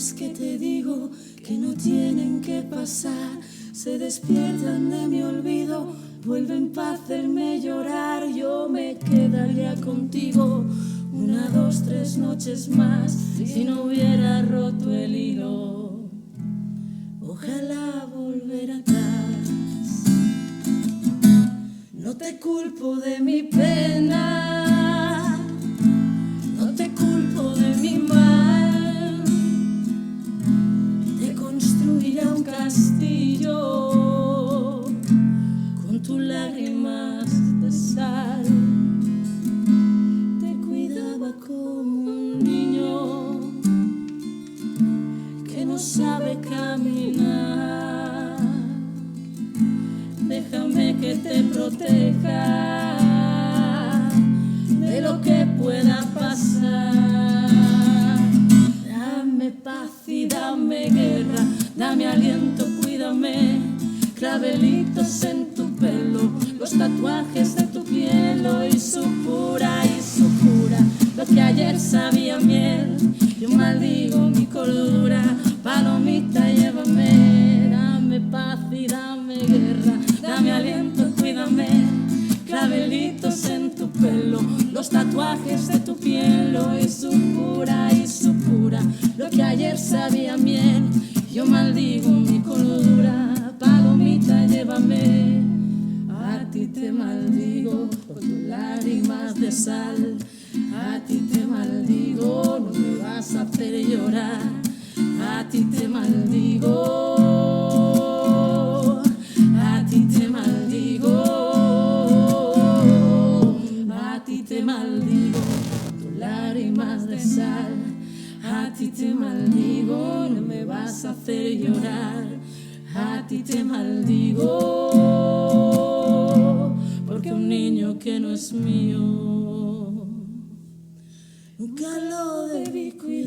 los que te digo que no tienen que pasar, se despiertan de mi olvido, vuelven para hacerme llorar. Yo me quedaría contigo 1, 2, 3 noches más si no hubiera roto el hilo. Ojalá volver atrás. No te culpo de mi pena, no te culpo de mi mal. Te construiré un castillo con tus lágrimas de sal. Te cuidaba como un niño que no sabe caminar. Déjame que te proteja de lo que pueda pasar. Dame paz y dame guerra, dame aliento, cuídame. Clavelitos en tu pelo, los tatuajes de tu piel, hoy su pura, lo que ayer sabía miel. Yo maldigo mi cordura, palomita, llévame. Dame paz y dame guerra, dame aliento, cuídame. Clavelitos en tu pelo, los tatuajes de tu piel, hoy su pura, lo que ayer sabía miel. Yo maldigo mi cordura, palomita, llévame. A ti te maldigo por tus lágrimas de sal. A ti te maldigo, no me vas a hacer llorar. A ti te maldigo. A ti te maldigo. A ti te maldigo por tus lágrimas de sal. A ti te maldigo, no me vas a hacer llorar. A ti te maldigo, porque un niño que no es mío nunca lo debí cuidar.